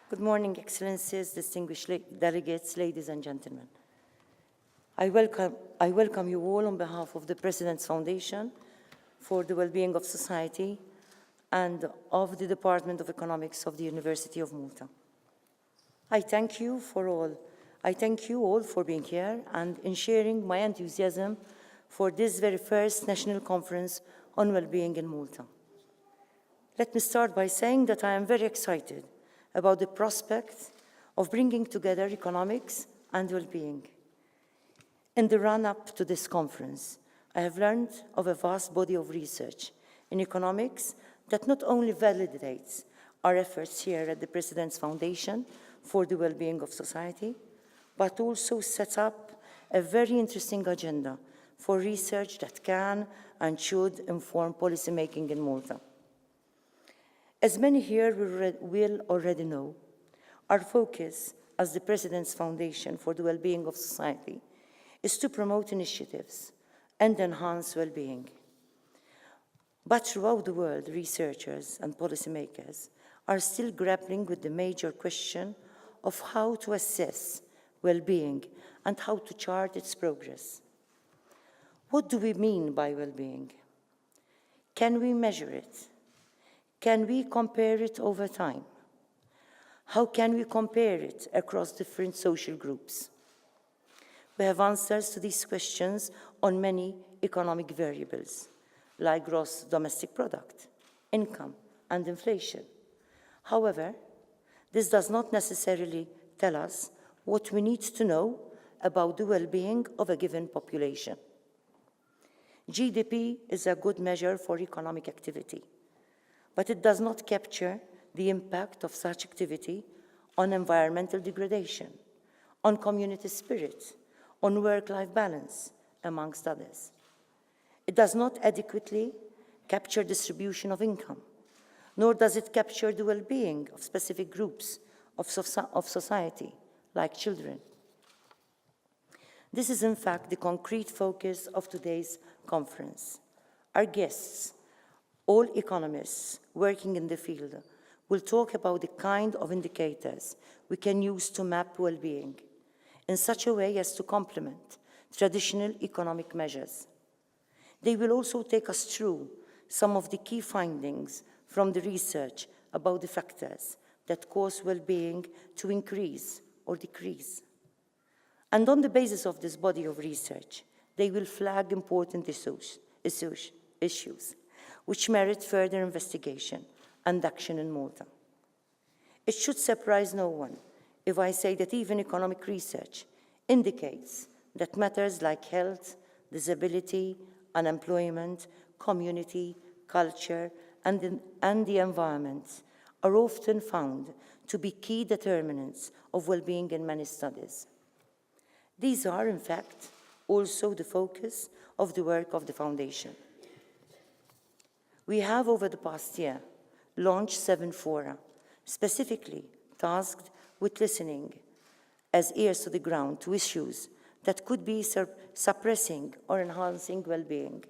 Good morning, Excellencies, distinguished delegates, ladies and gentlemen. I welcome you all on behalf of the President's Foundation for the Wellbeing of Society and of the Department of Economics of the University of Malta. I thank you all for being here and in sharing my enthusiasm for this very first National Conference on Wellbeing in Malta. Let me start by saying that I am very excited about the prospect of bringing together economics and well-being. In the run-up to this conference, I have learned of a vast body of research in economics that not only validates our efforts here at the President's Foundation for the Wellbeing of Society, but also sets up a very interesting agenda for research that can and should inform policymaking in Malta. As many here will already know, our focus as the President's Foundation for the Wellbeing of Society is to promote initiatives and enhance well-being. But throughout the world, researchers and policymakers are still grappling with the major question of how to assess well-being and how to chart its progress. What do we mean by well-being? Can we measure it? Can we compare it over time? How can we compare it across different social groups? We have answers to these questions on many economic variables, like gross domestic product, income, and inflation. However, this does not necessarily tell us what we need to know about the well-being of a given population. GDP is a good measure for economic activity, but it does not capture the impact of such activity on environmental degradation, on community spirit, on work-life balance, amongst others. It does not adequately capture distribution of income, nor does it capture the well-being of specific groups of society, like children. This is, in fact, the concrete focus of today's conference. Our guests, all economists working in the field, will talk about the kind of indicators we can use to map well-being in such a way as to complement traditional economic measures. They will also take us through some of the key findings from the research about the factors that cause well-being to increase or decrease. And on the basis of this body of research, they will flag important issues which merit further investigation and action in Malta. It should surprise no one if I say that even economic research indicates that matters like health, disability, unemployment, community, culture, and the environment are often found to be key determinants of well-being in many studies. These are, in fact, also the focus of the work of the Foundation. We have, over the past year, launched 7 fora, specifically tasked with listening as ears to the ground to issues that could be suppressing or enhancing well-being.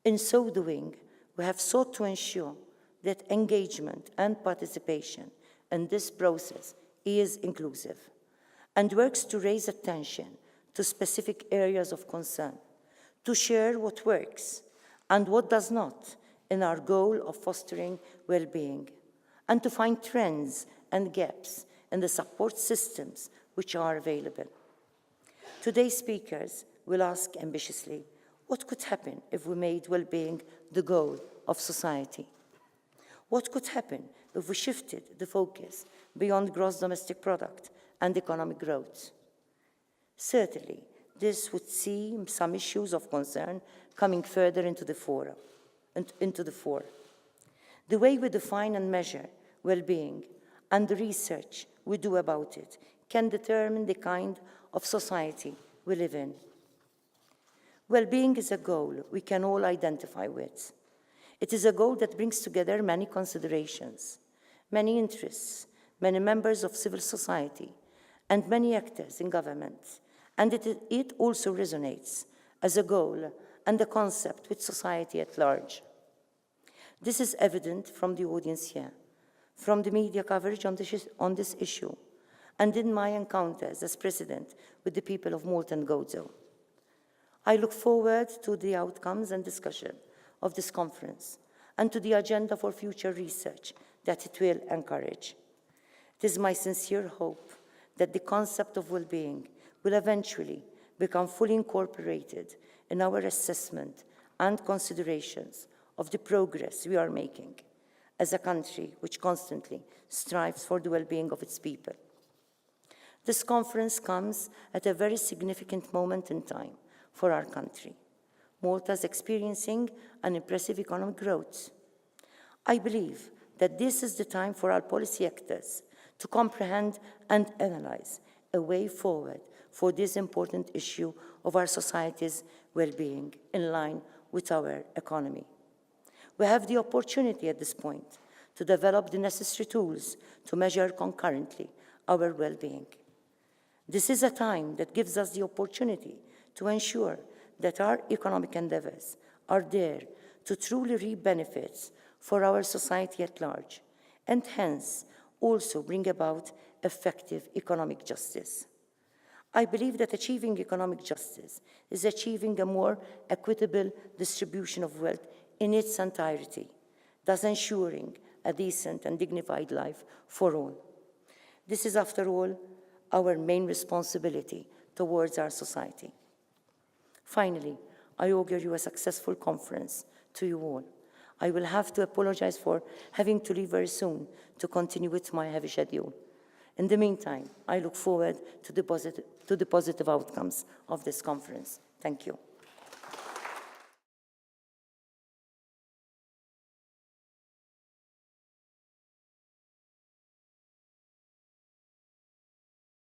In so doing, we have sought to ensure that engagement and participation in this process is inclusive and works to raise attention to specific areas of concern, to share what works and what does not in our goal of fostering well-being, and to find trends and gaps in the support systems which are available. Today's speakers will ask ambitiously, what could happen if we made well-being the goal of society? What could happen if we shifted the focus beyond gross domestic product and economic growth? Certainly, this would see some issues of concern coming further into the fore. The way we define and measure well-being and the research we do about it can determine the kind of society we live in. Well-being is a goal we can all identify with. It is a goal that brings together many considerations, many interests, many members of civil society, and many actors in government, and it also resonates as a goal and a concept with society at large. This is evident from the audience here, from the media coverage on this issue, and in my encounters as President with the people of Malta and Gozo. I look forward to the outcomes and discussion of this conference and to the agenda for future research that it will encourage. It is my sincere hope that the concept of well-being will eventually become fully incorporated in our assessment and considerations of the progress we are making as a country which constantly strives for the well-being of its people. This conference comes at a very significant moment in time for our country. Malta is experiencing an impressive economic growth. I believe that this is the time for our policy actors to comprehend and analyze a way forward for this important issue of our society's well-being in line with our economy. We have the opportunity at this point to develop the necessary tools to measure concurrently our well-being. This is a time that gives us the opportunity to ensure that our economic endeavors are there to truly reap benefits for our society at large, and hence also bring about effective economic justice. I believe that achieving economic justice is achieving a more equitable distribution of wealth in its entirety, thus ensuring a decent and dignified life for all. This is, after all, our main responsibility towards our society. Finally, I augur you a successful conference to you all. I will have to apologize for having to leave very soon to continue with my heavy schedule. In the meantime, I look forward to the positive outcomes of this conference. Thank you.